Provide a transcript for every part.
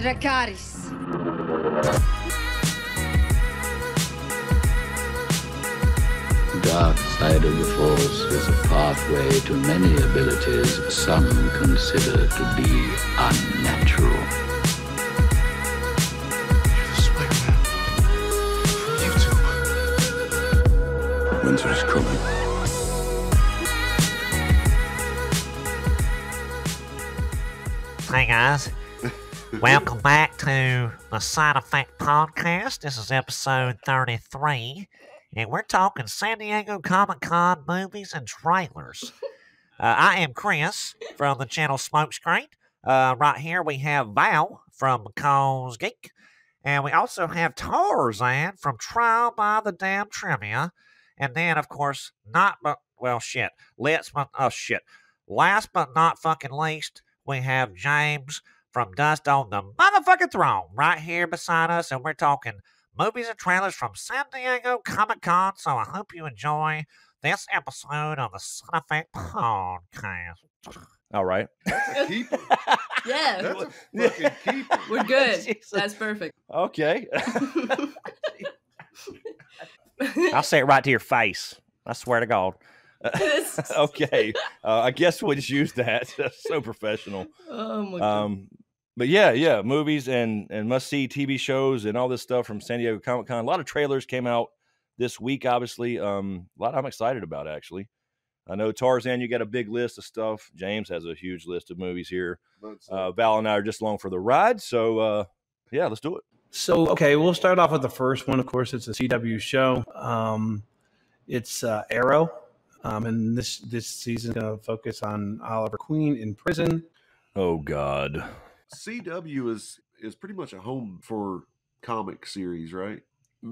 Dracarys. Dark side of the Force is a pathway to many abilities some consider to be unnatural. You're the Spider-Man from YouTube. Winter is coming. Hey guys, welcome back to the Side Effect Podcast. This is episode 33, and we're talking San Diego Comic-Con movies and trailers. I am Chris from the channel Smokescreen. Right here we have Val from McCall's Geek, and we also have Tarzan from Trial by the Damn Trivia, and then of course, last but not fucking least, we have James from Dust on the Motherfucking Throne right here beside us, and we're talking movies and trailers from San Diego Comic-Con, so I hope you enjoy this episode of the Side Effect Podcast. All right. That's a keeper. Yeah. That's a fucking keeper. We're good. Jesus. That's perfect. Okay. I'll say it right to your face. I swear to God. Okay. I guess we'll just use that. That's so professional. Oh my God. But yeah, movies and must-see TV shows and all this stuff from San Diego Comic-Con. A lot of trailers came out this week, obviously. A lot I'm excited about, actually. I know, Tarzan, you got a big list of stuff. James has a huge list of movies here. Val and I are just along for the ride. So, yeah, let's do it. So, okay, we'll start off with the first one. Of course, it's a CW show. It's Arrow. And this season is going to focus on Oliver Queen in prison. Oh, God. CW is pretty much a home for comic series, right?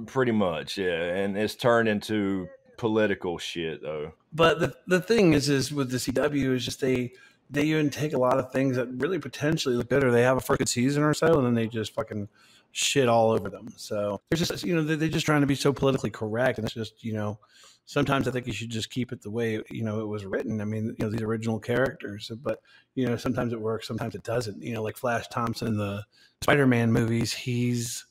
Pretty much, yeah. And it's turned into political shit, though. But the thing is with the CW is just they even take a lot of things that really potentially look good, or they have a first good season or so, and then they just fucking shit all over them. So they're just, they're just trying to be so politically correct, and it's just, sometimes I think you should just keep it the way, it was written. I mean, these original characters, but, sometimes it works, sometimes it doesn't. Like Flash Thompson in the Spider-Man movies, he's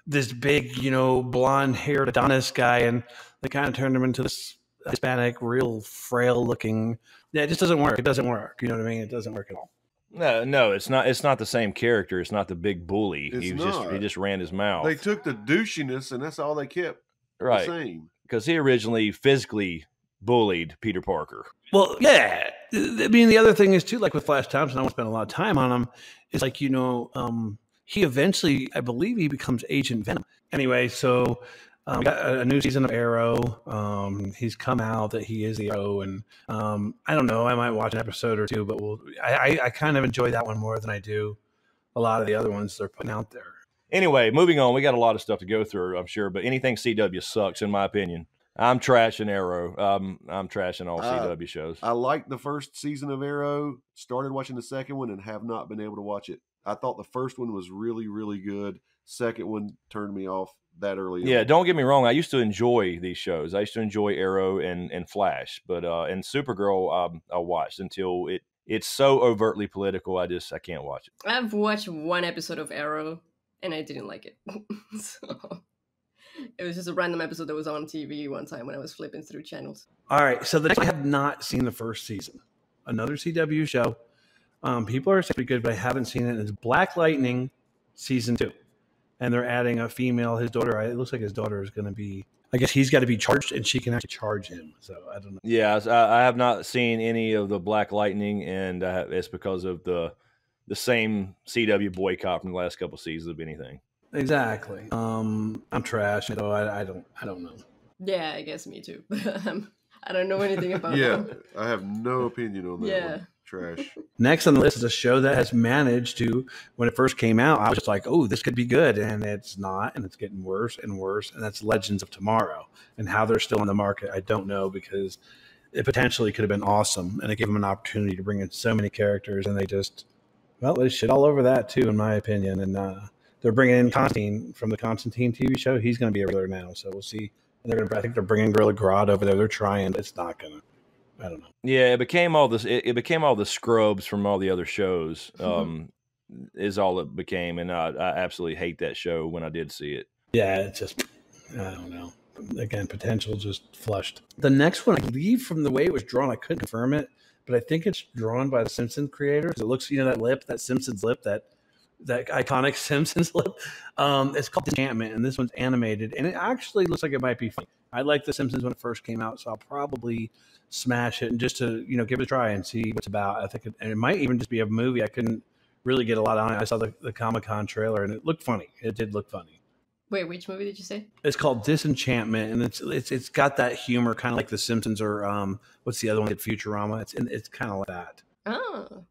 this big, blonde-haired Adonis guy, and they kind of turned him into this Hispanic, real frail-looking. Yeah, it just doesn't work. It doesn't work. You know what I mean? It doesn't work at all. No, it's not. It's not the same character. It's not the big bully. It's he not. just ran his mouth. They took the douchiness and that's all they kept right. the same. Because he originally physically bullied Peter Parker. Well, yeah. I mean, the other thing is, too, like with Flash Thompson, I won't spend a lot of time on him, is like, he eventually, I believe he becomes Agent Venom. Anyway, so we got a new season of Arrow. He's come out that he is the Arrow, and I don't know, I might watch an episode or two, but I kind of enjoy that one more than I do a lot of the other ones they're putting out there. Anyway, moving on. We got a lot of stuff to go through, I'm sure, but anything CW sucks, in my opinion. I'm trashing Arrow. I'm trashing all CW shows. I liked the first season of Arrow, started watching the second one, and have not been able to watch it. I thought the first one was really, really good. Second one turned me off that early. Yeah, don't get me wrong. I used to enjoy these shows. I used to enjoy Arrow and Flash, but and Supergirl I watched until it's so overtly political. I can't watch it. I've watched one episode of Arrow, and I didn't like it. So it was just a random episode that was on TV one time when I was flipping through channels. All right, so I have not seen the first season. Another CW show. People are saying it's good, but I haven't seen it. It's Black Lightning season 2. And they're adding a female, his daughter. It looks like his daughter is going to be, I guess he's got to be charged, and she can actually charge him. So I don't know. Yeah, I have not seen any of the Black Lightning, and it's because of the same CW boycott from the last couple seasons of anything. Exactly. I'm trash, so I don't know. Yeah, I guess me too. I don't know anything about Yeah, them. I have no opinion on that Yeah. one. Trash. Next on the list is a show that has managed to, when it first came out, I was just like, oh, this could be good. And it's not, and it's getting worse and worse. And that's Legends of Tomorrow. And how they're still on the market, I don't know, because it potentially could have been awesome. And it gave them an opportunity to bring in so many characters. And they just, they shit all over that too, in my opinion. And they're bringing in Constantine from the Constantine TV show. He's going to be a regular now. So we'll see. I think they're bringing Gorilla Grodd over there. They're trying, but it's not going to. I don't know. Yeah, it became all this. It became all the scrubs from all the other shows. is all it became, and I absolutely hate that show when I did see it. Yeah, it's just, I don't know. Again, potential just flushed. The next one, I believe from the way it was drawn, I couldn't confirm it, but I think it's drawn by the Simpsons creators. It looks, that lip, that Simpsons lip, that iconic Simpsons lip. It's called Disenchantment, and this one's animated, and it actually looks like it might be funny. I liked the Simpsons when it first came out, so I'll probably smash it and just to give it a try and see what's about. I think it might even just be a movie. I couldn't really get a lot on it. I saw the Comic-Con trailer, and it looked funny. It did look funny. Wait, which movie did you say? It's called Disenchantment, and it's got that humor, kind of like The Simpsons or what's the other one? Futurama. It's kind of like that. Oh,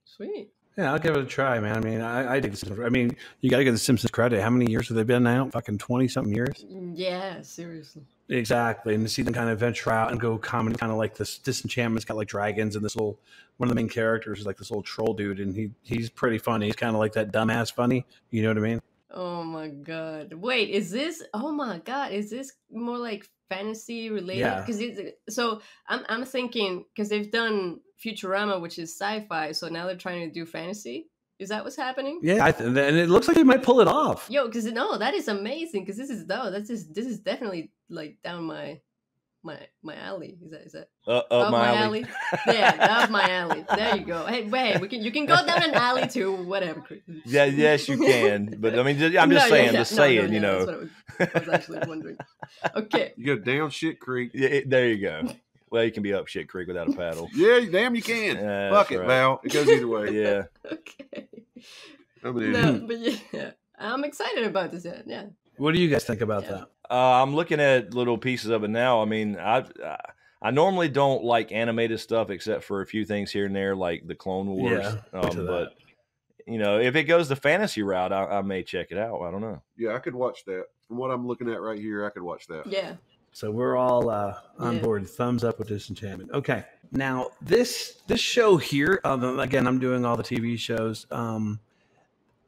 sweet. Yeah, I'll give it a try, man. I mean, I dig The Simpsons. I mean, you got to give The Simpsons credit. How many years have they been out? Fucking 20-something years? Yeah, seriously. Exactly. And to see them kind of venture out and go comedy, kind of like this Disenchantment's got like dragons, and this one of the main characters is like this little troll dude, and he's pretty funny. He's kind of like that dumbass funny. You know what I mean? Oh my god! Wait, is this? Oh my god! Is this more like fantasy related? Yeah. Because so I'm thinking because they've done Futurama, which is sci-fi, so now they're trying to do fantasy. Is that what's happening? Yeah, and it looks like they might pull it off. Yo, because no, that is amazing. Because this is this is definitely like down my alley. Is that up my alley? Yeah, up my alley. There you go. Hey, you can go down an alley to whatever. Yeah, yes, you can. But I mean, I'm just saying. That's what I was actually wondering. Okay, You go down Shit Creek. Yeah, there you go. Well, you can be up Shit Creek without a paddle. Yeah, damn, you can. Fuck it, right. Val. It goes either way. Yeah. okay. I'm an No, idiot. but yeah, I'm excited about this. Yeah. What do you guys think about that? I'm looking at little pieces of it now. I mean, I normally don't like animated stuff except for a few things here and there, like the Clone Wars. Yeah, But if it goes the fantasy route, I may check it out. I don't know. Yeah, I could watch that. From what I'm looking at right here, I could watch that. Yeah. So we're all on board. Thumbs up with Disenchantment. Okay. Now this show here, again, I'm doing all the TV shows.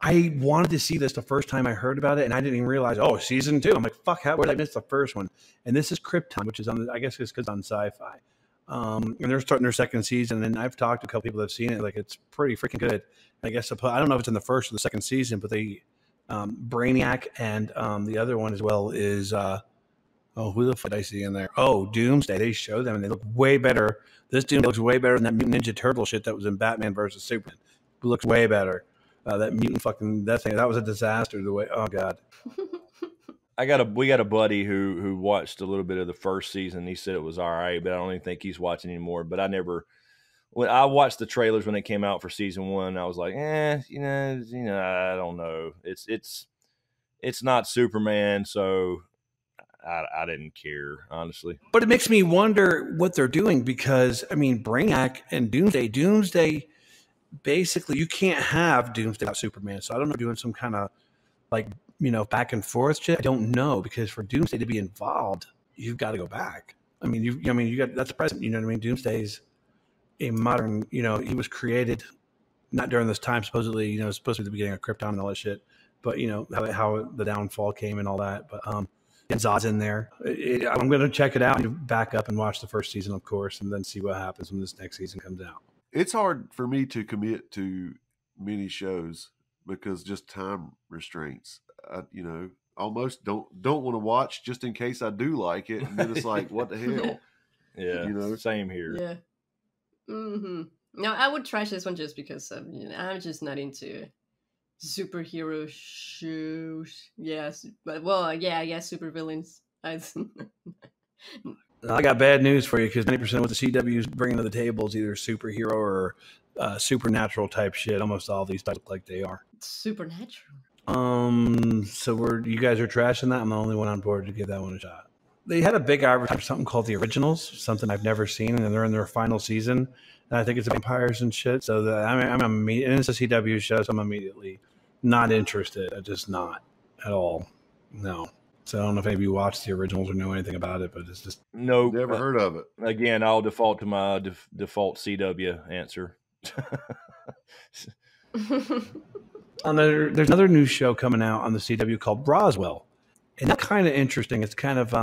I wanted to see this the first time I heard about it, and I didn't even realize, season 2. I'm like, fuck, how did I miss the first one? And this is Krypton, which is I guess it's because on Sci-Fi. And they're starting their second season, and I've talked to a couple people that have seen it. Like, it's pretty freaking good. I guess I don't know if it's in the first or the second season, but they Brainiac and the other one as well is who the fuck did I see in there? Oh, Doomsday. They show them, and they look way better. This Doomsday looks way better than that Mutant Ninja Turtle shit that was in Batman versus Superman. It looks way better. That mutant that was a disaster. The way, oh god. We got a buddy who watched a little bit of the first season. He said it was all right, but I don't even think he's watching anymore. But when I watched the trailers when it came out for season 1, I was like, I don't know. It's not Superman, so I didn't care, honestly. But it makes me wonder what they're doing because I mean, Brainiac and Doomsday. Basically, you can't have Doomsday without Superman. So I don't know, doing some kind of back and forth shit. I don't know, because for Doomsday to be involved, you've got to go back. I mean, you got that's the present. You know what I mean? Doomsday's a modern. He was created not during this time. Supposedly, supposed to be the beginning of Krypton and all that shit. But how the downfall came and all that. But and Zod's in there. I'm going to check it out and back up and watch the first season, of course, and then see what happens when this next season comes out. It's hard for me to commit to many shows because just time restraints. I, almost don't want to watch just in case I do like it, and then it's like, what the hell? Yeah, same here. Yeah. Mm-hmm. No, I would trash this one just because I'm just not into superhero shows. Yes, but I guess super villains. I got bad news for you because 90% of what the CW is bringing to the table is either superhero or supernatural type shit. Almost all these look like they are. Supernatural. So you guys are trashing that. I'm the only one on board to give that one a shot. They had a big advertisement for something called The Originals, something I've never seen, and they're in their final season. And I think it's vampires and shit. So and it's a CW show, so I'm immediately not interested. I'm just not at all. No. So I don't know if any of you watched The Originals or know anything about it, but it's just no. Never heard of it. Again, I'll default to my default CW answer. There's another new show coming out on the CW called Roswell, and that's kind of interesting. It's kind of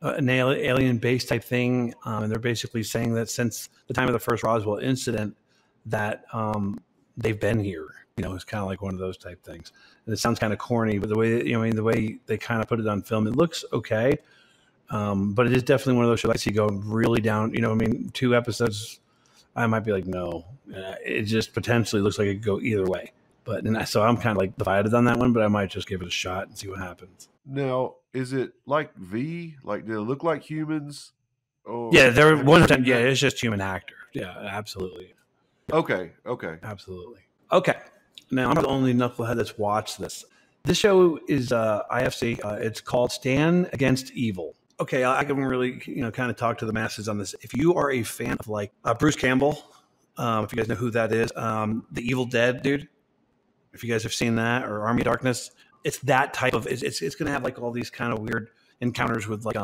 an alien-based type thing, and they're basically saying that since the time of the first Roswell incident, that they've been here. It's kind of like one of those type things. And it sounds kind of corny, but the way they kind of put it on film, it looks okay. But it is definitely one of those shows I see go really down. 2 episodes, I might be like, no. It just potentially looks like it could go either way. So I'm kind of like divided on that one, but I might just give it a shot and see what happens. Now, is it like V? Like, do they look like humans? Or Yeah, they're 100%. Yeah, it's just human actor. Yeah, absolutely. Okay. Absolutely. Okay. Now, I'm the only knucklehead that's watched this. This show is IFC. It's called Stand Against Evil. Okay, I can really, kind of talk to the masses on this. If you are a fan of like Bruce Campbell, if you guys know who that is, the Evil Dead dude, if you guys have seen that, or Army of Darkness, it's that type of. It's going to have like all these kind of weird encounters with like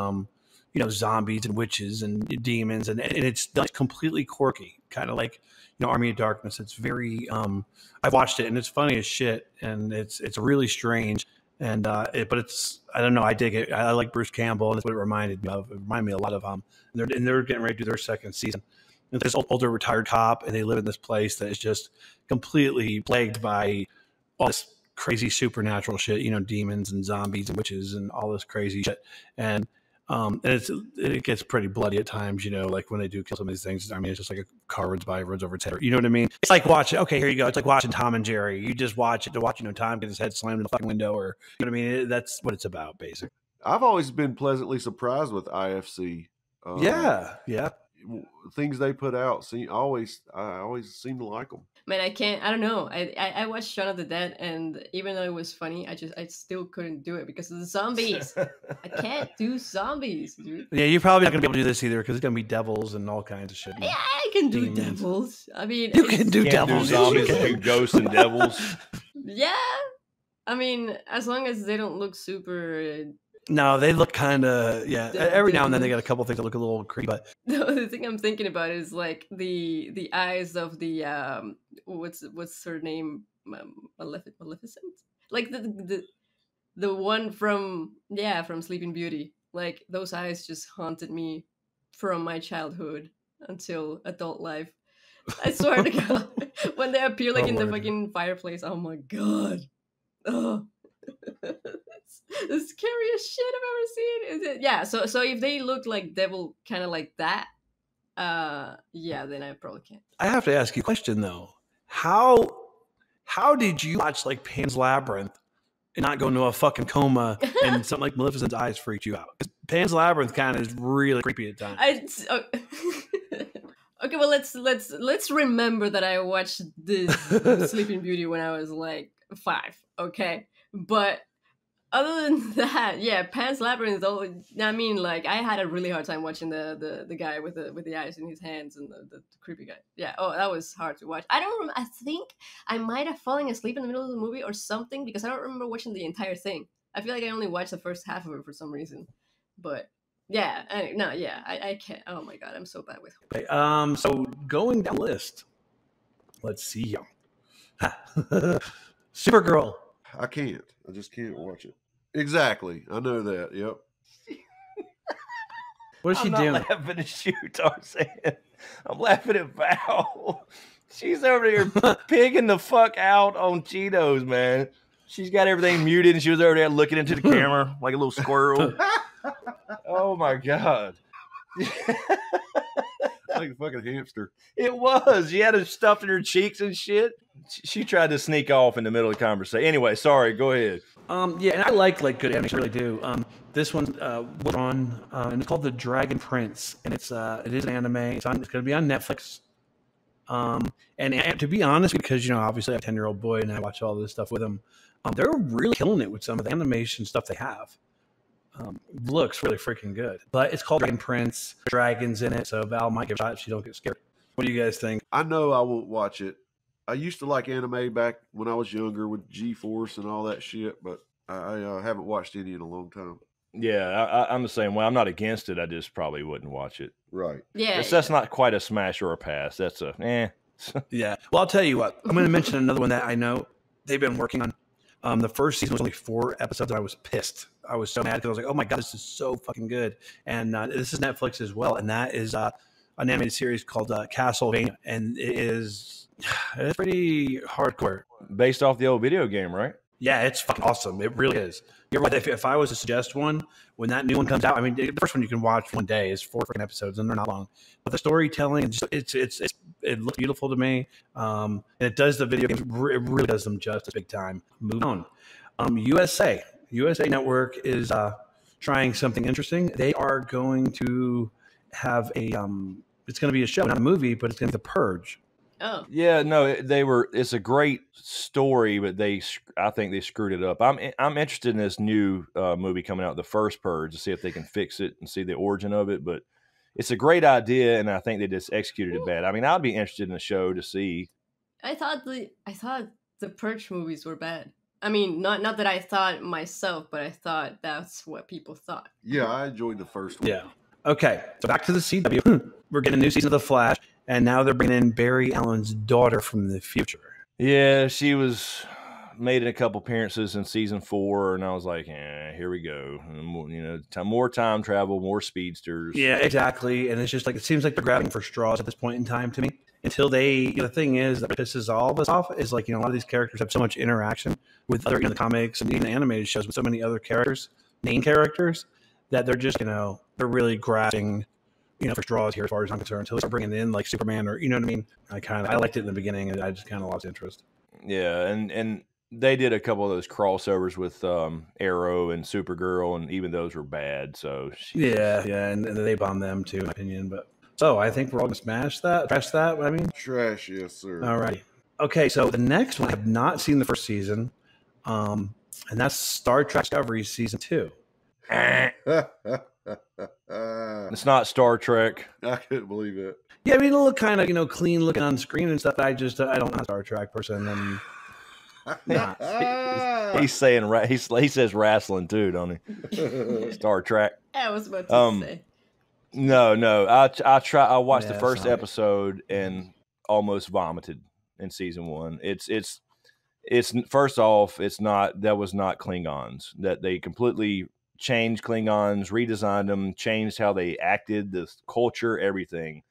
zombies and witches and demons, and it's completely quirky, kind of like Army of Darkness. It's very. I've watched it and it's funny as shit, and it's really strange. And but it's, I don't know, I dig it. I like Bruce Campbell, and that's what it reminded me of. It reminded me a lot of and they're getting ready to do their second season. And there's an older retired cop, and they live in this place that is just completely plagued by all this crazy supernatural shit, demons and zombies and witches and all this crazy shit. And it gets pretty bloody at times, like when they do kill some of these things. I mean, it's just like a car runs by, runs over its head. You know what I mean? It's like watching, okay, here you go. It's like watching Tom and Jerry. You just watch it to watch, Tom get his head slammed in the fucking window, or, you know what I mean? That's what it's about, basically. I've always been pleasantly surprised with IFC. Yeah. Things they put out, I always seem to like them. Man, I don't know. I watched Shaun of the Dead, and even though it was funny, I still couldn't do it because of the zombies. I can't do zombies, dude. Yeah, you're probably not going to be able to do this either because it's going to be devils and all kinds of shit. Yeah, I can do devils. I mean, you can do devils. Do zombies, do ghosts and devils. Yeah. I mean, as long as they don't look super... No, they look kind of, every now and then they got a couple things that look a little creepy. But the thing I'm thinking about is like the eyes of the what's her name, Maleficent, like the one from Sleeping Beauty. Like those eyes just haunted me from my childhood until adult life. I swear to God, when they appear like in the fucking fireplace, oh my God, oh. The scariest shit I've ever seen. Is it? Yeah. So if they look like devil, kind of like that, then I probably can't. I have to ask you a question though. How did you watch like Pan's Labyrinth and not go into a fucking coma and something like Maleficent's eyes freaked you out? Pan's Labyrinth kind of is really creepy at times. Okay, well let's remember that I watched this Sleeping Beauty when I was like 5. Okay, but other than that, Pan's Labyrinth. I mean, like I had a really hard time watching the guy with the eyes in his hands and the creepy guy. Yeah. Oh, that was hard to watch. I don't remember. I think I might have fallen asleep in the middle of the movie or something because I don't remember watching the entire thing. I feel like I only watched the first half of it for some reason. But I can't. Oh my God, I'm so bad with. Okay, so going down the list, let's see. Supergirl. I can't. I just can't watch it. Exactly. I know that. Yep. What is she doing? I'm not laughing at you, Tarzan. I'm laughing at Val. She's over here pigging the fuck out on Cheetos, man. She's got everything muted, and she was over there looking into the camera like a little squirrel. Oh, my God. Like a fucking hamster. It was. She had it stuffed in her cheeks and shit. She tried to sneak off in the middle of the conversation. Anyway, sorry. Go ahead. And I like good animation. I really do. This one was on, and it's called The Dragon Prince, and it is an anime. It's going to be on Netflix. And to be honest, because obviously I have a 10-year-old boy and I watch all this stuff with him, they're really killing it with some of the animation stuff they have. Looks really freaking good. But it's called Dragon Prince. Dragons in it, so Val might give it a shot if she don't get scared. What do you guys think? I know I will watch it. I used to like anime back when I was younger with G-Force and all that shit, but I haven't watched any in a long time. Yeah, I'm the same way. I'm not against it. I just probably wouldn't watch it. Right. Yeah. That's not quite a smash or a pass. That's a Yeah. Well, I'll tell you what. I'm going to mention another one that I know they've been working on. The first season was only 4 episodes, and I was pissed. I was so mad because I was like, oh my God, this is so fucking good. And this is Netflix as well, and that is an animated series called Castlevania, and it's pretty hardcore. Based off the old video game, right? Yeah, it's fucking awesome. It really is. You're right. If I was to suggest one, when that new one comes out, I mean, the first one you can watch one day is 4 freaking episodes, and they're not long. But the storytelling, it looks beautiful to me. And it does the video games. It really does them justice, big time. Moving on. USA Network is trying something interesting. They are going to have it's going to be a show, not a movie, but it's going to be The Purge. Oh. Yeah, no, it's a great story, but I think they screwed it up. I'm interested in this new movie coming out, The First Purge, to see if they can fix it and see the origin of it. But it's a great idea, and I think they just executed it bad. I mean, I'd be interested in the show to see. I thought the Purge movies were bad. I mean, not that I thought myself, but I thought that's what people thought. Yeah, I enjoyed the first one. Yeah. Okay, so back to the CW. We're getting a new season of The Flash, and now they're bringing in Barry Allen's daughter from the future. Yeah, she was made a couple appearances in season 4, and I was like, here we go. More time travel, more speedsters. Yeah, exactly. And it's just like, it seems like they're grabbing for straws at this point in time to me. Until the thing is that pisses all of us off is like, a lot of these characters have so much interaction with other, the comics and even animated shows with so many other characters, main characters, that they're just, they're really grasping, for straws here as far as I'm concerned, until they start bringing in like Superman or, you know what I mean? I liked it in the beginning, and I just kind of lost interest. Yeah, and they did a couple of those crossovers with Arrow and Supergirl, and even those were bad. So yeah, and they bombed them too, in my opinion. But so I think we're all gonna trash that. I mean, Trash, yes, sir. all right. Okay, so the next one, I have not seen the first season, and that's Star Trek Discovery season 2. It's not Star Trek. I couldn't believe it. Yeah, I mean, it'll look kind of clean looking on screen and stuff. I don't know, Star Trek person. And He's saying he says wrestling too, don't he? Star Trek. I was about to say. No. I watched the Yeah, first sorry. episode and almost vomited in season 1. It's first off, that was not Klingons. That they completely changed Klingons, redesigned them, changed how they acted, the culture, everything.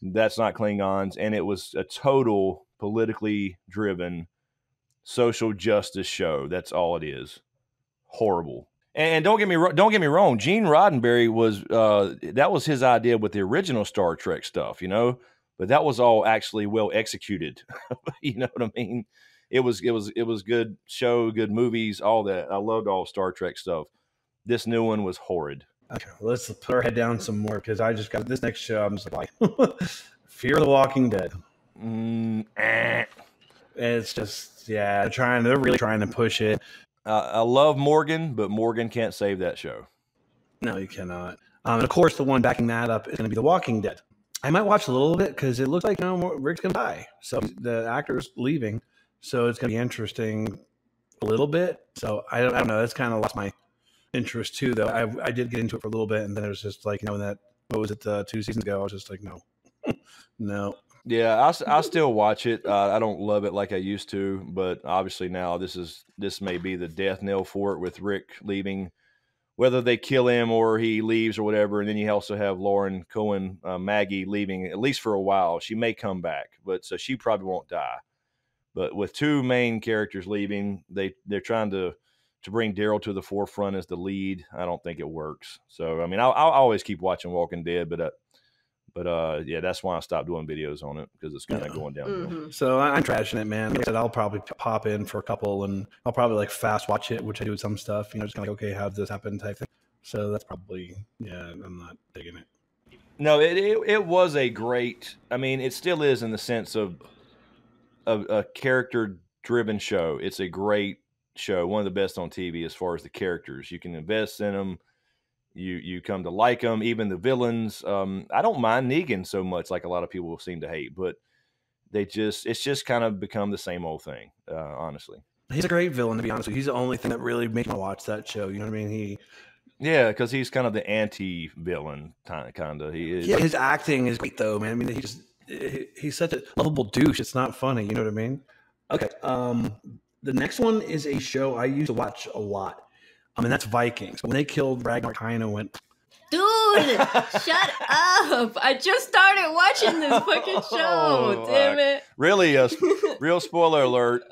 That's not Klingons, and it was a total politically driven social justice show. That's all it is. Horrible. And don't get me wrong. Gene Roddenberry that was his idea with the original Star Trek stuff, but that was all actually well executed. You know what I mean? It was good show, good movies, all that. I loved all Star Trek stuff. This new one was horrid. okay, let's put our head down some more, because I just got this next show. I'm just like, Fear the Walking Dead. It's just, they're really trying to push it. I love Morgan, but Morgan can't save that show. No, you cannot. And of course, the one backing that up is going to be The Walking Dead. I might watch a little bit because it looks like Rick's going to die. So the actor's leaving. So it's going to be interesting a little bit. So I don't know. That's kind of lost my interest too, though. I did get into it for a little bit, and then it was just like, what was it, 2 seasons ago? I was just like, no. No. Yeah, I still watch it. I don't love it like I used to, but obviously now this may be the death knell for it with Rick leaving, whether they kill him or he leaves or whatever. And then you also have Lauren Cohen, Maggie, leaving at least for a while. She may come back, but so she probably won't die. But with 2 main characters leaving, they're trying to bring Daryl to the forefront as the lead. I don't think it works. So I mean, I'll always keep watching Walking Dead, but yeah, that's why I stopped doing videos on it, because it's kind of going downhill. Mm-hmm. So I'm trashing it, man. Like I said, I'll probably pop in for a couple, and I'll probably like fast watch it, which I do with some stuff. Just kind of like, okay, how did this happen type thing. So that's probably, I'm not digging it. No, it was a great. I mean, it still is in the sense of a character-driven show. It's a great show, one of the best on TV as far as the characters. You can invest in them. You come to like them, even the villains. I don't mind Negan so much, like a lot of people seem to hate, but it's just kind of become the same old thing, honestly. He's a great villain, to be honest with you. He's the only thing that really made me watch that show. You know what I mean? Yeah, because he's kind of the anti-villain, kind of. He is. Yeah, his acting is great, though, man. I mean, he's such a lovable douche. It's not funny. You know what I mean? Okay. The next one is a show I used to watch a lot. And that's Vikings. When they killed Ragnar, kind of went, Dude, shut up! I just started watching this fucking show. Damn it! Really, real spoiler alert.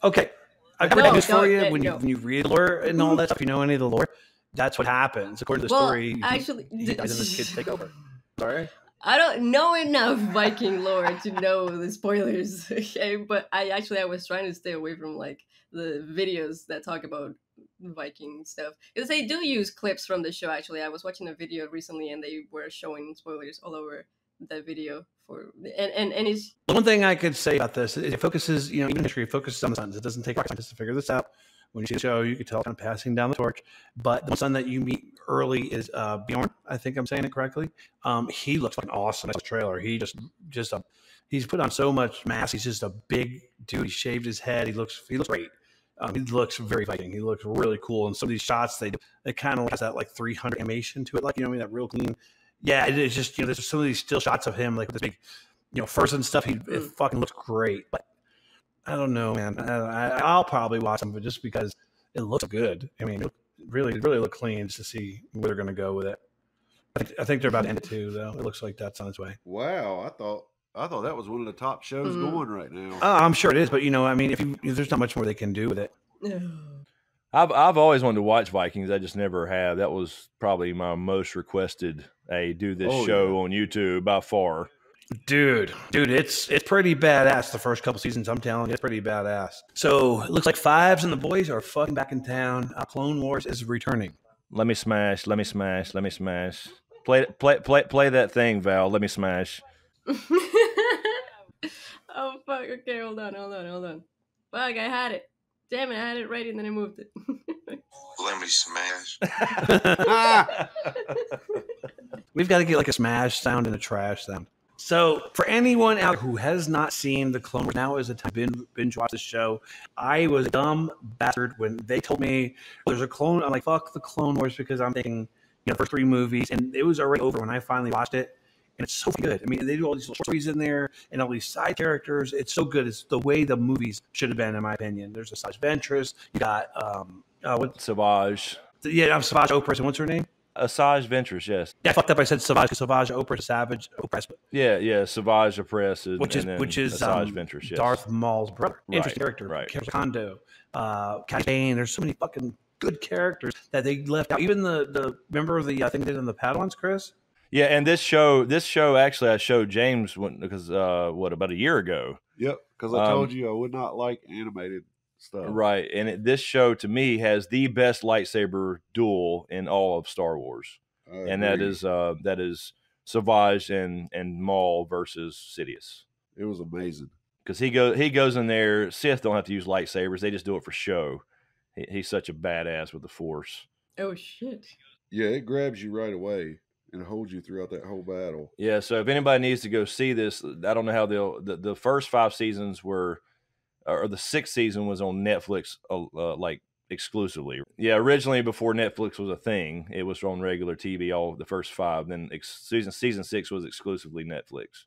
Okay, I got No, news for you. don't- When no. you read the lore and all that stuff, you know any of the lore. That's what happens according to the Well, story. actually, he dies and this kids take over. Sorry. I don't know enough Viking lore to know the spoilers, okay? But I was trying to stay away from like the videos that talk about Viking stuff because they do use clips from the show. Actually, I was watching a video recently and they were showing spoilers all over the video for and it's The one thing I could say about this is it focuses, even history, it focuses on the sons. It doesn't take rocket scientists to figure this out. When you see the show, you can tell kind of passing down the torch. But the son that you meet early is Bjorn. I think I'm saying it correctly. He looks fucking awesome. That's the trailer. He's put on so much mass. He's just a big dude. He shaved his head. He looks great. He looks very Viking. He looks really cool. And some of these shots, they kind of has that like 300 animation to it, like that real clean. Yeah, it is just there's some of these still shots of him like with this big, furs and stuff. It fucking looks great. But I don't know, man. I'll probably watch them, but just because it looks good. I mean, it really look clean just to see where they're going to go with it. I think they're about to end it too, though. It looks like that's on its way. Wow, I thought that was one of the top shows going right now. I'm sure it is, but if there's not much more they can do with it. I've always wanted to watch Vikings. I just never have. That was probably my most requested. Hey, do this show on YouTube by far. Dude, it's pretty badass. The first couple seasons, I'm telling you, it's pretty badass. So it looks like Fives and the boys are fucking back in town. Clone Wars is returning. Let me smash. Play that thing, Val. Let me smash. Oh fuck! Okay, hold on. Fuck! I had it. Damn it! I had it right and then I moved it. Let me smash. We've got to get like a smash sound and a trash sound. So for anyone out who has not seen the Clone Wars, now is the time to binge watch the show. I was a dumb bastard when they told me there's a clone. I'm like, fuck the Clone Wars because I'm thinking, the first 3 movies, and it was already over when I finally watched it. And it's so good. I mean, they do all these little stories in there and all these side characters. It's so good. It's the way the movies should have been, in my opinion. There's a Savage Ventress. You got Savage. Yeah, I'm Savage Opress. And what's her name? Asajj Ventress, yes. Yeah, I fucked up. I said Savage because Savage Opress, Savage Opress. Yeah, Savage Opress, which is Asajj Ventress, yes. Darth Maul's brother. Right, interesting character. right. Kondo, Cad Bane. There's so many fucking good characters that they left out. Even the member of the thing they did in the Padawans, Chris. Yeah, and this show actually I showed James because about a year ago. Yep, because I told you I would not like animated stuff. Right, and this show to me has the best lightsaber duel in all of Star Wars, and that is Savage and Maul versus Sidious. It was amazing because he goes in there. Sith don't have to use lightsabers; they just do it for show. He's such a badass with the Force. Oh shit! Yeah, it grabs you right away and holds you throughout that whole battle. Yeah, so if anybody needs to go see this, I don't know how the first 5 seasons were, or the 6th season was on Netflix, like exclusively. Yeah, originally before Netflix was a thing, it was on regular TV. All the first 5, then season 6 was exclusively Netflix,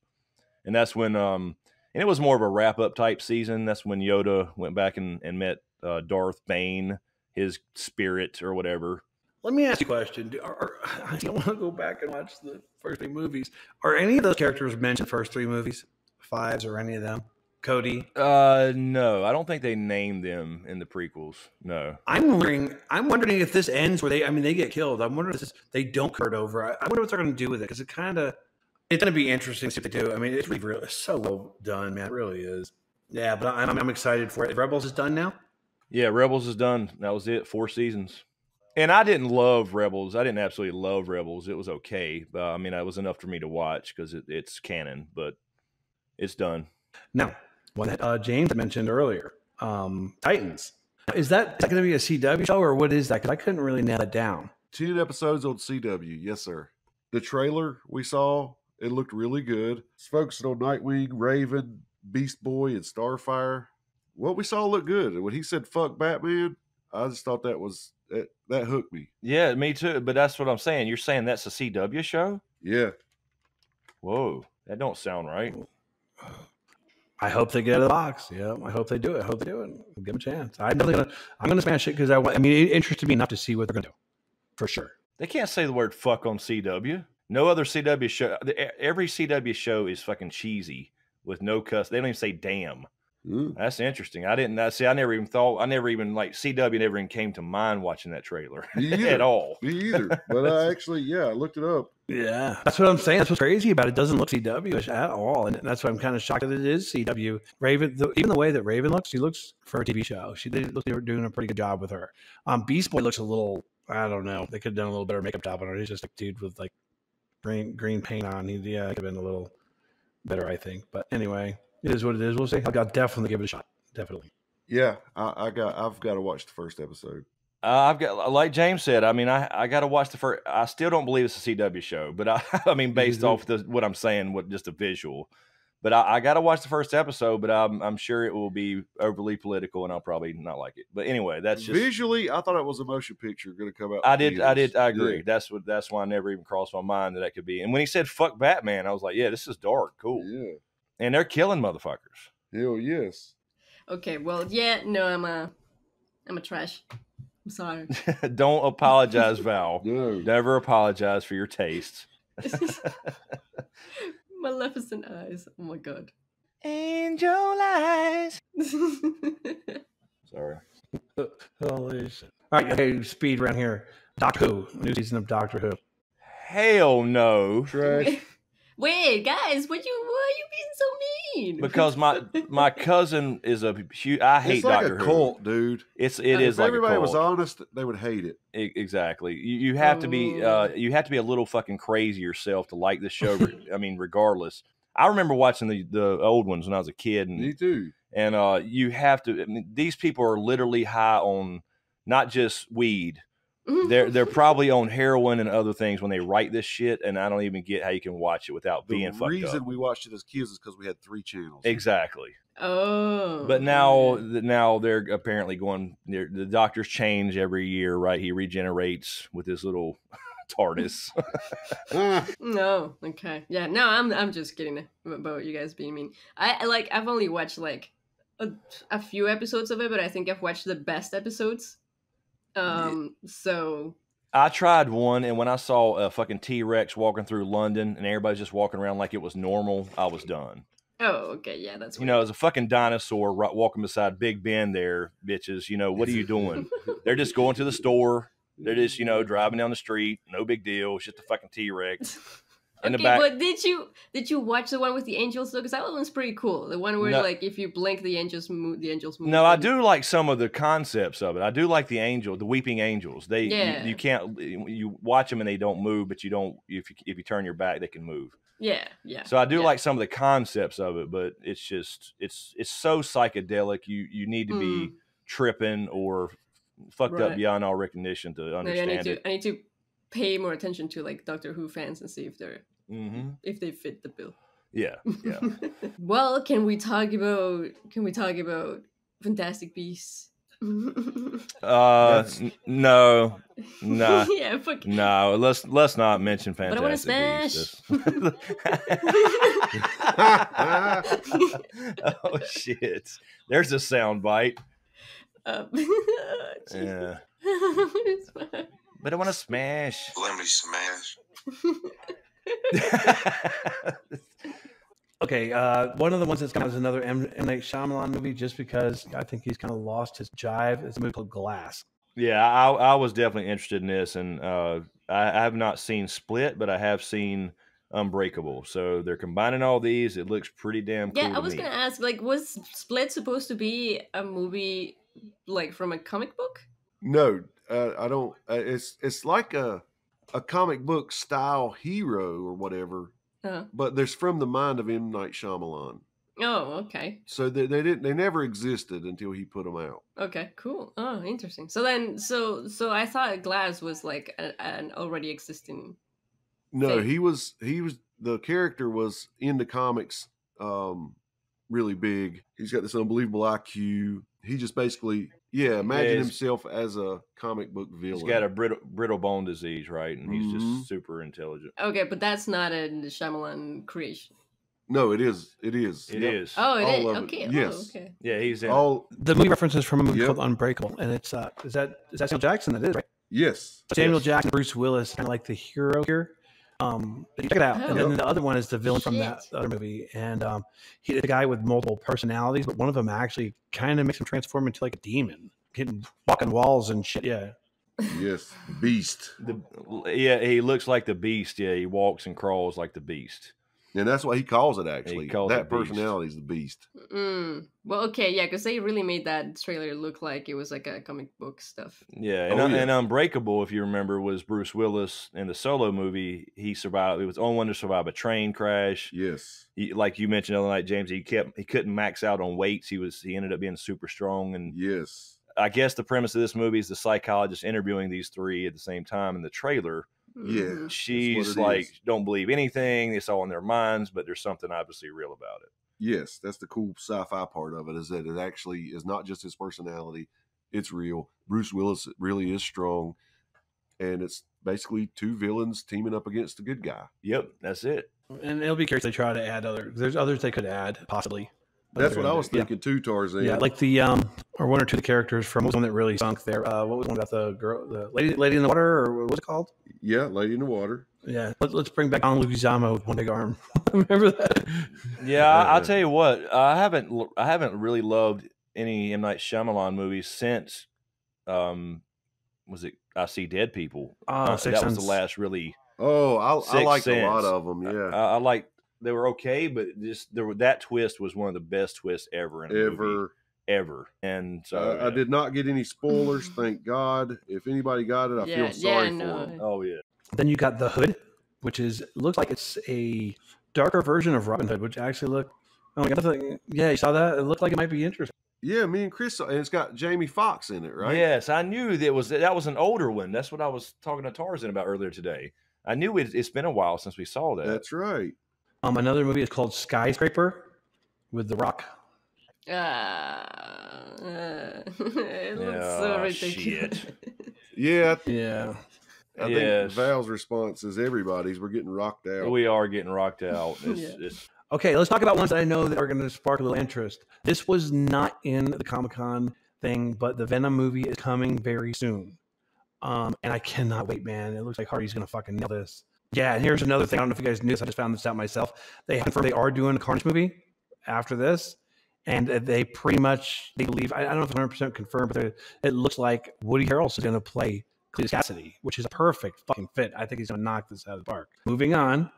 and that's when and it was more of a wrap up type season. That's when Yoda went back and met Darth Bane, his spirit or whatever. Let me ask you a question. I don't want to go back and watch the first 3 movies. Are any of those characters mentioned in the first 3 movies? Fives or any of them? Cody? No. I don't think they named them in the prequels. No. I'm wondering if this ends where they get killed. I'm wondering if they don't cart over. I wonder what they're going to do with it because it's going to be interesting to see what they do. I mean, it's so well done, man. It really is. Yeah, but I'm excited for it. Rebels is done now? Yeah, Rebels is done. That was it. 4 seasons. And I didn't love Rebels. I didn't absolutely love Rebels. It was okay. But it was enough for me to watch because it's canon, but it's done. Now, one that James mentioned earlier, Titans. Is that going to be a CW show or what is that? Because I couldn't really nail it down. 10 episodes on CW. Yes, sir. The trailer we saw, it looked really good. It's focusing on Nightwing, Raven, Beast Boy, and Starfire. What we saw looked good. When he said, fuck Batman, I just thought that hooked me. Yeah, me too. But that's what I'm saying. You're saying that's a CW show? Yeah. Whoa, that don't sound right. I hope they get out of the box. Yeah, I hope they do it. Give them a chance. I'm gonna smash it because it interested me enough to see what they're gonna do, for sure. They can't say the word fuck on CW. No other CW show. Every CW show is fucking cheesy with no cuss. They don't even say damn. That's interesting. I didn't see. I never even like CW never even came to mind watching that trailer at all. Me either. But I actually, I looked it up. Yeah, that's what I'm saying. That's what's crazy about it. It doesn't look CW-ish at all, and that's why I'm kind of shocked that it is CW. Raven, even the way that Raven looks, she looks for a TV show. They were doing a pretty good job with her. Beast Boy looks a little, I don't know. They could have done a little better makeup job on her. He's just a dude with like green paint on. It could have been a little better, I think. But anyway, it is what it is. We'll see. I'll definitely give it a shot. Definitely. Yeah, I've got to watch the first episode. I've got, like James said, I mean, I got to watch the first. I still don't believe it's a CW show, but I mean, based off what I'm saying, just a visual. But I got to watch the first episode. But I'm sure it will be overly political, and I'll probably not like it. But anyway, that's just visually. I thought it was a motion picture going to come out. I did. I agree. Yeah. That's why I never even crossed my mind that could be. And when he said "fuck Batman," I was like, yeah, this is dark, cool. Yeah. And they're killing motherfuckers. Hell yes. Okay. Well, yeah. No, I'm a trash. I'm sorry. Don't apologize, Val. No. Never apologize for your tastes. Maleficent eyes. Oh my god. Angel eyes. Sorry. Holy shit. All right, okay, speed around here. Doctor Who. New season of Doctor Who. Hell no. Trash. Wait, guys, why are you being so mean? Because my cousin is a huge. I hate Doctor Who. It's like a cult, dude. It is like a cult. If everybody was honest, they would hate it. Exactly. You have to be. You have to be a little fucking crazy yourself to like this show. I mean, regardless. I remember watching the old ones when I was a kid. And, me too. And you have to. I mean, these people are literally high on not just weed. They're probably on heroin and other things when they write this shit, and I don't even get how you can watch it without being fucked up. The reason we watched it as kids is because we had 3 channels. Exactly. Oh. But now they're apparently going. The doctors change every year, right? He regenerates with his little TARDIS. No. Okay. Yeah. No. I'm just kidding about you guys being mean. I've only watched like a few episodes of it, but I think I've watched the best episodes. So I tried one, and when I saw a fucking T-Rex walking through London and everybody's just walking around like it was normal, I was done. Oh, okay, yeah, that's weird. As a fucking dinosaur walking beside Big Ben there, bitches, what are you doing? They're just going to the store. They're just, driving down the street. No big deal. It's just a fucking T-Rex. Okay, but did you watch the one with the angels though? Because that one's pretty cool. The one where like if you blink, the angels move. No, I do like some of the concepts of it. I do like the weeping angels. You can't you watch them and they don't move, but you don't if you turn your back, they can move. Yeah. So I do like some of the concepts of it, but it's just it's so psychedelic. You need to be tripping or fucked up beyond all recognition to understand it. I need to pay more attention to like Doctor Who fans and see if they're if they fit the bill. Yeah. Well, can we talk about Fantastic Beasts? No. Yeah, fuck. No, let's not mention Fantastic Beasts. But I want to smash. Oh shit! There's a sound bite. Yeah. But I want to smash. Let me smash. Okay, one of the ones that's coming out is another M. Night Shyamalan movie, just because I think he's kind of lost his jive. It's a movie called Glass. Yeah, I was definitely interested in this, and I have not seen Split, but I have seen Unbreakable. So they're combining all these. It looks pretty damn cool. Yeah, I was gonna ask, like, was Split supposed to be a movie like from a comic book? No, I don't. It's like a comic book style hero or whatever, but there's from the mind of M. Night Shyamalan. Oh, okay. So they never existed until he put them out. Okay, cool. Oh, interesting. So I thought Glass was like an already existing. No, thing. he was the character was in the comics, really big. He's got this unbelievable IQ. He just basically. Yeah, imagine himself as a comic book villain. He's got a brittle bone disease, right? And he's just super intelligent. Okay, but that's not a Shyamalan creation. No, it is. It is. Oh, it is. Okay. Yes. Oh, okay. Yeah, he's in the movie references from a movie called Unbreakable, and it's is that Samuel Jackson? That is right. Yes. Samuel Yes. Jackson, Bruce Willis, kind of like the hero here. Check it out. Oh. And then the other one is the villain from Shit. that other movie, and he's a guy with multiple personalities, but one of them actually kind of makes him transform into like a demon, walking walls and shit. Yeah. Yes. Beast. Yeah, he looks like the Beast. Yeah, he walks and crawls like the Beast. And that's what he calls it, actually. He calls it that Beast. personality is the Beast. Well, okay, yeah, because they really made that trailer look like it was like a comic book stuff. Yeah, and Unbreakable, if you remember, was Bruce Willis in the Solo movie. He survived. It was the only one to survive a train crash. Yes. Like you mentioned the other night, James, he couldn't max out on weights. He ended up being super strong. And yes, I guess the premise of this movie is the psychologist interviewing these three at the same time in the trailer. Yeah, she's like, don't believe anything. It's all in their minds, but there's something obviously real about it. Yes, that's the cool sci-fi part of it, is that it actually is not just his personality. It's real. Bruce Willis really is strong. And it's basically two villains teaming up against a good guy. Yep, that's it. And it'll be curious they try to add there's others they could add, possibly. That's what I was thinking too, Tarzan. Yeah, like the or one or two of the characters from what was one that really sunk there. What was one about the girl, the lady in the water, or what was it called? Yeah, Lady in the Water. Yeah, let's bring back Don Leguizamo with one big arm. Remember that? Yeah, I'll tell you what. I haven't really loved any M. Night Shyamalan movies since. Was it I See Dead People? Sixth that was Sense. the last really. Oh, I liked Sense. a lot of them. Yeah, I like. They were okay, but just that twist was one of the best twists ever in a movie. Ever. And so I did not get any spoilers, thank God. If anybody got it, I feel sorry for them. Oh yeah. Then you got The Hood, which looks like it's a darker version of Robin Hood, which actually looked. Oh my God! Yeah, you saw that? It looked like it might be interesting. Yeah, me and Chris, and it's got Jamie Foxx in it, right? Yes, I knew that was an older one. That's what I was talking to Tarzan about earlier today. I knew it's been a while since we saw that. That's right. Another movie is called Skyscraper with The Rock. It looks so ridiculous. Yeah. I think Val's response is everybody's. We're getting rocked out. We are getting rocked out. Okay, let's talk about ones that I know that are going to spark a little interest. This was not in the Comic-Con thing, but the Venom movie is coming very soon. And I cannot wait, man. It looks like Hardy's going to fucking nail this. Yeah, and here's another thing. I don't know if you guys knew this. I just found this out myself. They confirmed they are doing a Carnage movie after this. And they pretty much, they believe, I don't know if it's 100% confirmed, but it looks like Woody Harrelson is going to play Cletus Cassidy, which is a perfect fucking fit. I think he's going to knock this out of the park. Moving on,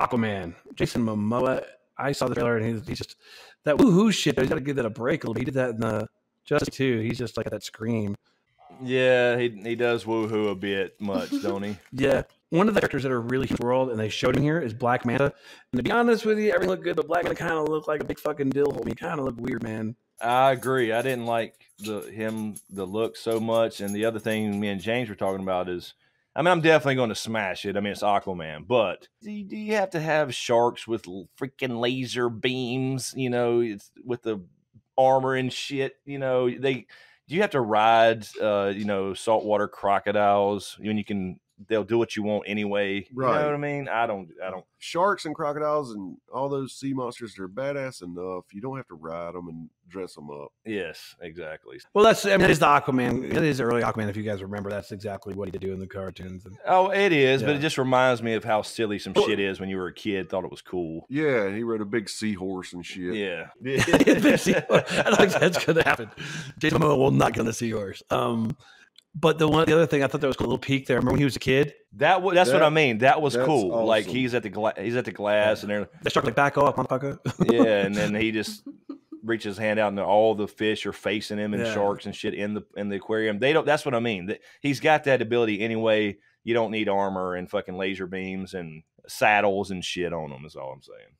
Aquaman. Jason Momoa, I saw the trailer, and he's just, that woohoo shit, he's got to give that a break a little bit. He did that in the Justice 2. He's just like that scream. Yeah, he does woohoo a bit much, don't he? Yeah. One of the characters that are really huge in the world, and they showed him here, is Black Manta. And to be honest with you, everything looked good, but Black Manta kind of looked like a big fucking dildo. He kind of looked weird, man. I agree. I didn't like the look so much. And the other thing me and James were talking about is, I mean, I'm definitely going to smash it. I mean, it's Aquaman, but do you have to have sharks with freaking laser beams, it's with the armor and shit, do you have to ride, saltwater crocodiles when they'll do what you want anyway. Right. You know what I mean? I don't. Sharks and crocodiles and all those sea monsters are badass enough. You don't have to ride them and dress them up. Yes, exactly. Well, it is the Aquaman. It is early Aquaman. If you guys remember, that's exactly what he did do in the cartoons. Oh, it is, but it just reminds me of how silly some shit is when you were a kid. Thought it was cool. Yeah, he rode a big seahorse and shit. Yeah. I don't think that's going to happen. Jason Momoa will not get on a seahorse. But the other thing I thought that was cool, a little peek there. Remember when he was a kid? That's what I mean. That was cool. Awesome. Like he's at the glass and they're the shark like back off, motherfucker. Yeah, and then he just reaches his hand out and all the fish are facing him and sharks and shit in the aquarium. That's what I mean. He's got that ability anyway. You don't need armor and fucking laser beams and saddles and shit on them. Is all I'm saying.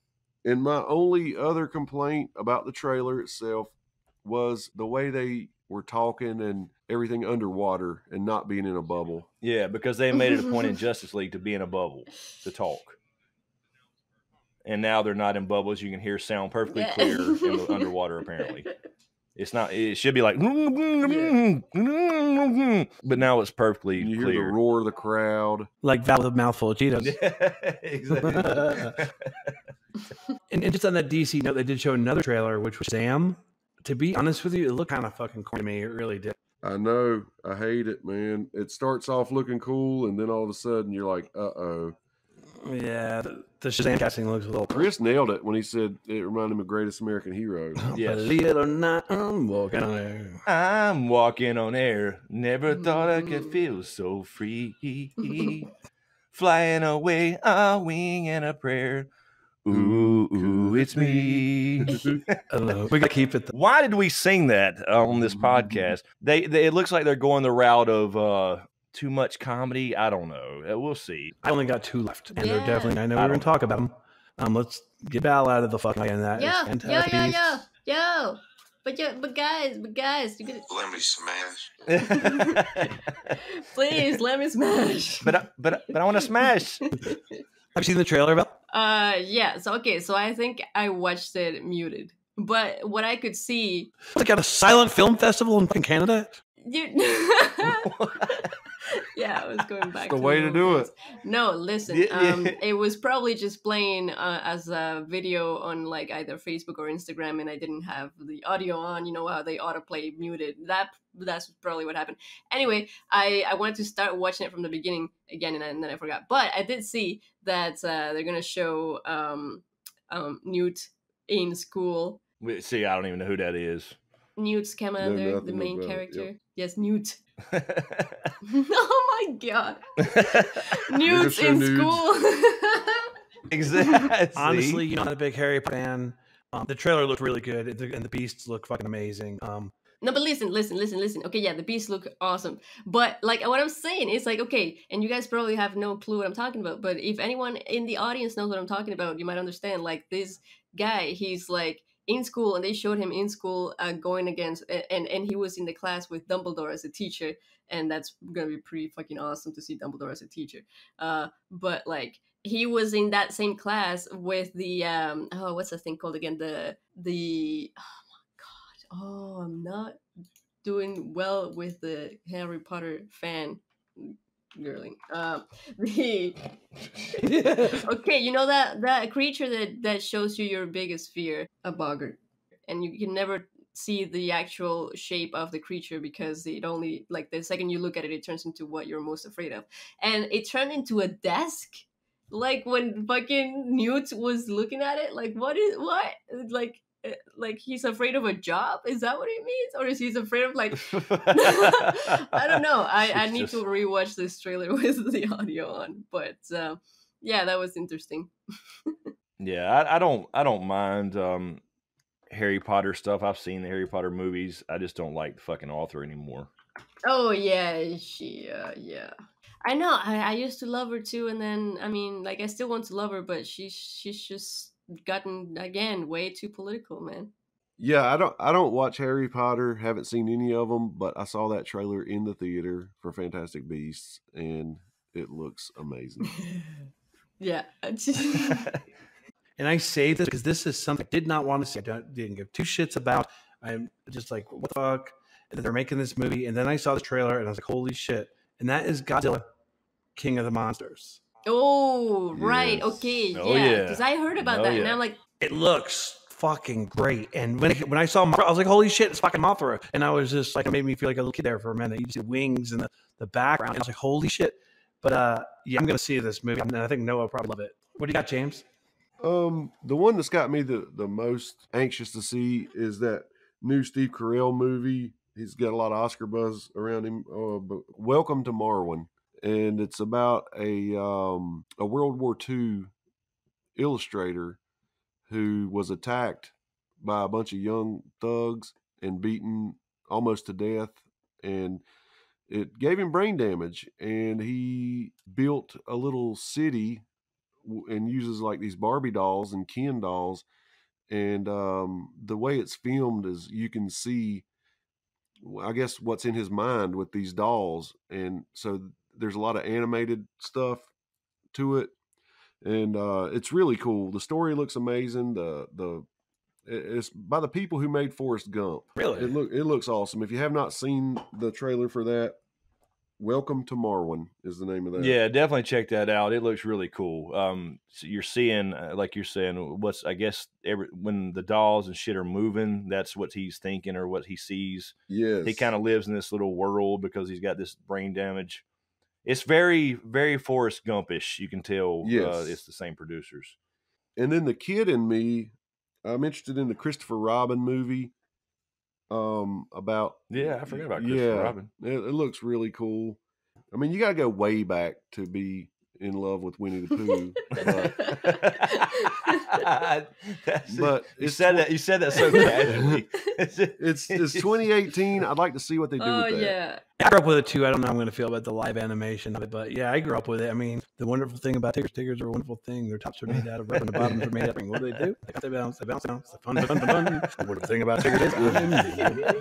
And my only other complaint about the trailer itself was the way they were talking and everything underwater and not being in a bubble. Yeah, because they made it a point in Justice League to be in a bubble to talk. And now they're not in bubbles. You can hear sound perfectly clear in the underwater, apparently. It should be like, but now it's perfectly you clear. Hear the roar of the crowd. Like Val with a mouthful of Cheetos. Yeah, exactly. And just on that DC note, they did show another trailer, which was Sam. To be honest with you, it looked kind of fucking corny to me. It really did. I know. I hate it, man. It starts off looking cool, and then all of a sudden you're like, uh-oh. Yeah, the Shazam casting looks a little... Chris nailed it when he said it reminded him of Greatest American Hero. Yes. Believe it or not, I'm walking on air. I'm walking on air. Never thought I could feel so free. Flying away, a wing and a prayer. Ooh, it's me. We gotta keep it. Why did we sing that on this podcast? They it looks like they're going the route of too much comedy. I don't know. We'll see. I only got 2 left, and they're Yeah. definitely... I know we're gonna talk about them. Let's get Val out of the fucking way, and that is Fantastic Beasts. Yo. But guys, you could Let me smash. please let me smash. but I want to smash. Have you seen the trailer, Val? Yeah. So I think I watched it muted, but what I could see, It's like at a silent film festival in fucking Canada. yeah, I was going back. The way to do it. No, listen. It was probably just playing as a video on like either Facebook or Instagram, and I didn't have the audio on. You know how they autoplay muted. That's probably what happened. Anyway, I wanted to start watching it from the beginning again, and then I forgot. But I did see that they're gonna show Newt in school. See, I don't even know who that is. Newt Scamander, the nothing main about it, character. yep. Yes, Newt. Oh my god. Newt's show in nudes. school. Exactly. Honestly, I'm not a big Harry Potter fan. The trailer looked really good, and the beasts look fucking amazing. No, but listen. Okay, yeah, the beasts look awesome. But like what I'm saying is like, okay, and you guys probably have no clue what I'm talking about. But if anyone in the audience knows what I'm talking about, you might understand. Like this guy, he's like in school, and they showed him in school going against, and he was in the class with Dumbledore as a teacher, and that's gonna be pretty fucking awesome to see Dumbledore as a teacher. But like he was in that same class with the what's that thing called again? The oh, I'm not doing well with the Harry Potter fan girling. Okay, you know that creature that shows you your biggest fear, a boggart, and you can never see the actual shape of the creature because it only like the second you look at it, it turns into what you're most afraid of, and it turned into a desk. Like when fucking Newt was looking at it, like what like he's afraid of a job? Is that what it means? Or is he afraid of like I don't know. I need to rewatch this trailer with the audio on. But yeah, that was interesting. Yeah, I don't mind Harry Potter stuff. I've seen the Harry Potter movies. I just don't like the fucking author anymore. Oh yeah, she yeah. I know. I used to love her too, and then I mean, like I still want to love her, but she's just gotten again way too political, man. Yeah, I don't watch Harry Potter. Haven't seen any of them, but I saw that trailer in the theater for Fantastic Beasts, and it looks amazing. Yeah. And I say this because this is something I did not want to see. I didn't give 2 shits about. I'm just like, what the fuck? They're making this movie, and then I saw the trailer, and I was like, holy shit! And that is Godzilla, King of the Monsters. Oh, right. Yes. Okay. Oh, yeah. yeah. Because I heard about that, and I'm like, It looks fucking great. And when I saw Mothra, I was like, holy shit, it's fucking Mothra. And I was just like, it made me feel like a little kid there for a minute. You see the wings and the background. And I was like, holy shit. But yeah, I'm going to see this movie. And I think Noah will probably love it. What do you got, James? The one that's got me the most anxious to see is that new Steve Carell movie. He's got a lot of Oscar buzz around him. But Welcome to Marwen. And it's about a World War II illustrator who was attacked by a bunch of young thugs and beaten almost to death. And it gave him brain damage. And he built a little city and uses like these Barbie dolls and Ken dolls. And the way it's filmed is you can see, I guess, what's in his mind with these dolls. And so there's a lot of animated stuff to it. And it's really cool. The story looks amazing. It's by the people who made Forrest Gump. Really? It looks awesome. If you have not seen the trailer for that, Welcome to Marwin is the name of that. Yeah, definitely check that out. It looks really cool. So you're seeing, like you're saying, what's I guess when the dolls and shit are moving, that's what he's thinking or what he sees. Yes. He kind of lives in this little world because he's got this brain damage. It's very, very Forrest Gumpish. You can tell. Yes. It's the same producers. And then the kid in me, I'm interested in the Christopher Robin movie. About I forgot about Christopher Robin. It looks really cool. I mean, you got to go way back to be in love with Winnie the Pooh. But you said that so casually. It's 2018. I'd like to see what they do with that. Yeah. I grew up with it too. I don't know how I'm going to feel about the live animation of it, but yeah, I grew up with it. I mean, the wonderful thing about Tigers are a wonderful thing. Their tops are made out of rubber and the bottoms are made out of. What do? They bounce. The fun. The wonderful thing about Tigers is,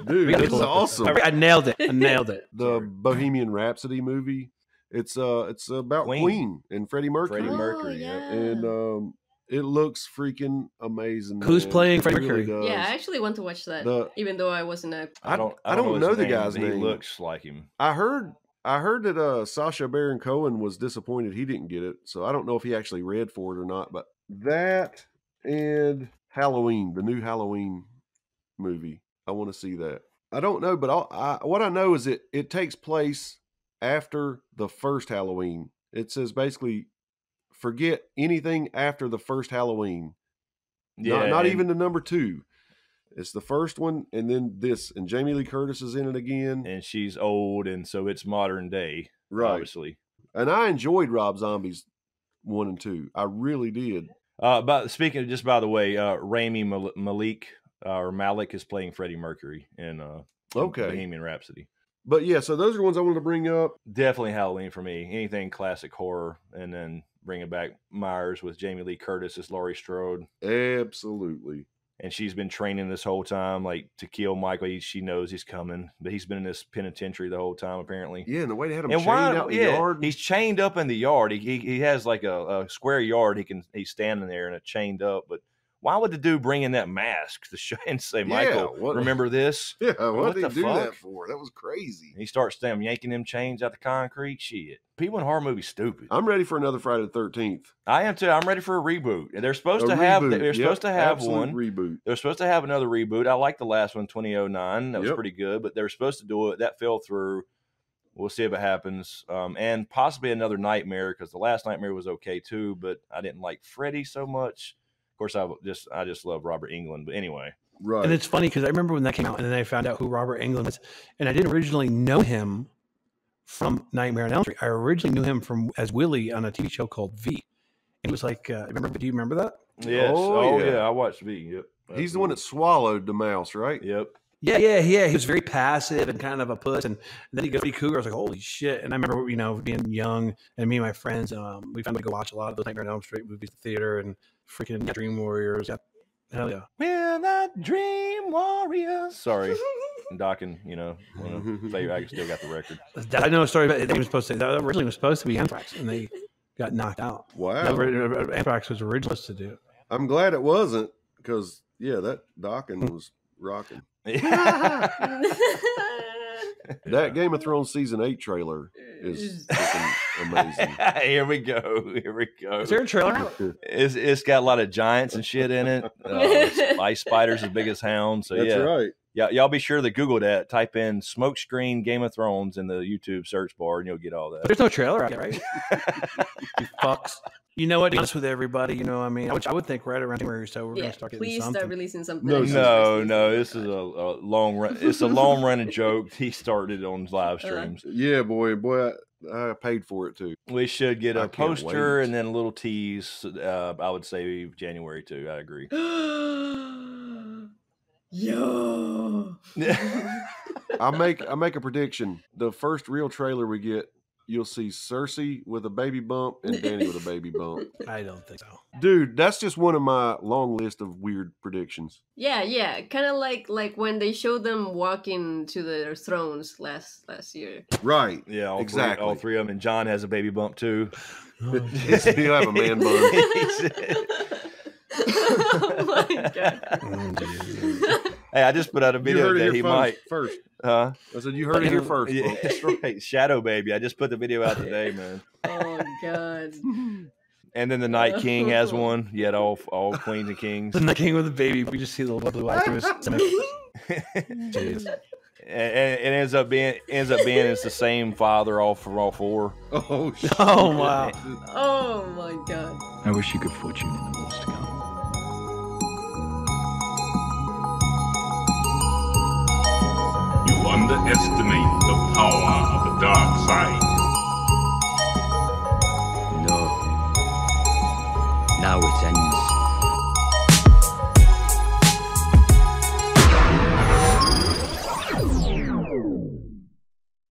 dude, this is awesome. I nailed it. The Bohemian Rhapsody movie. It's about Queen and Freddie Mercury. And it looks freaking amazing. Who's playing Freddie Mercury? Really Yeah, I actually want to watch that, even though I wasn't a. I don't know the guy's name. He looks like him. I heard that Sacha Baron Cohen was disappointed he didn't get it, so I don't know if he actually read for it or not. But that and Halloween, the new Halloween movie, I want to see that. I don't know, but what I know is it takes place after the first Halloween. It says basically, forget anything after the first Halloween. Yeah, not even the number 2. It's the first one, and then this, and Jamie Lee Curtis is in it again, and she's old, and so it's modern day, right? Obviously, and I enjoyed Rob Zombie's 1 and 2. I really did. But speaking of, just by the way, Rami Malek is playing Freddie Mercury in Bohemian Rhapsody. But yeah, so those are the ones I wanted to bring up. Definitely Halloween for me. Anything classic horror, and then bringing back Myers with Jamie Lee Curtis as Laurie Strode. Absolutely. And she's been training this whole time, like, to kill Michael. She knows he's coming, but he's been in this penitentiary the whole time, apparently. Yeah, and the way they had him chained out in the yard. He's chained up in the yard. He has like a square yard. He's standing there and chained up, but why would the dude bring in that mask to show and say, Michael, remember this? Yeah, what did he do that for? That was crazy. And he starts yanking them chains out the concrete. Shit. People in horror movies stupid. I'm ready for another Friday the 13th. I am too. I'm ready for a reboot. They're supposed to have one. They're supposed to have another reboot. I like the last one, 2009. That was pretty good, but they were supposed to do it. That fell through. We'll see if it happens. And possibly another Nightmare, because the last Nightmare was okay too, but I didn't like Freddy so much. Of course, I just love Robert Englund. But anyway. Right. And it's funny because I remember when that came out and then I found out who Robert Englund was. And I didn't originally know him from Nightmare on Elm Street. I originally knew him as Willie on a TV show called V. And it was like, do you remember that? Yes. Oh yeah. I watched V. Yep. He's the one that swallowed the mouse, right? Yep. Yeah. He was very passive and kind of a puss. And then he goes to Cougar. I was like, holy shit. And I remember, being young and me and my friends, we found to go watch a lot of those Nightmare on Elm Street movies at the theater and freaking Dream Warriors. Yeah. Hell yeah. We're not Dream Warriors. Sorry. Docking, I still got the record. I know a story about it. They were supposed to, that originally was supposed to be Anthrax, and they got knocked out. Wow. Anthrax was originally supposed to do. I'm glad it wasn't, because, that Docking was rocking. That Game of Thrones season 8 trailer is amazing. Here we go. Is there a trailer? It's got a lot of giants and shit in it. Ice spiders as big as hounds. So that's right. Yeah, y'all be sure to Google that. Type in smokescreen Game of Thrones in the YouTube search bar, and you'll get all that. But there's no trailer out there, right? You fucks. You know what? To be honest with everybody, I would think right around here, so we're going to start getting please something. Start releasing something. No. This is a long run. It's a long running joke. He started on live streams. Yeah, boy, I paid for it too. We should get a poster and then a little tease. I would say January 2. I agree. Yo. I make a prediction. The first real trailer we get, you'll see Cersei with a baby bump and Danny with a baby bump. I don't think so. Dude, that's just one of my long list of weird predictions. Yeah. Kind of like when they showed them walking to their thrones last year. Right. Yeah, exactly. All three of them. And John has a baby bump too. He'll have a man bun. Oh my god. Hey, I just put out a video that he might first. Huh? I said you heard it here first. Yeah, folks. that's right. Shadow Baby. I just put the video out today, man. Oh God. And then the Night King has one. Yet all queens and kings. The Night King with the baby. We just see the blue eye through his stomach. Jeez. And it ends up being it's the same father all four. Oh, shit. Oh, wow. Oh my God. I wish you good fortune in the wars to come. You underestimate the power of the dark side. No. Now it ends.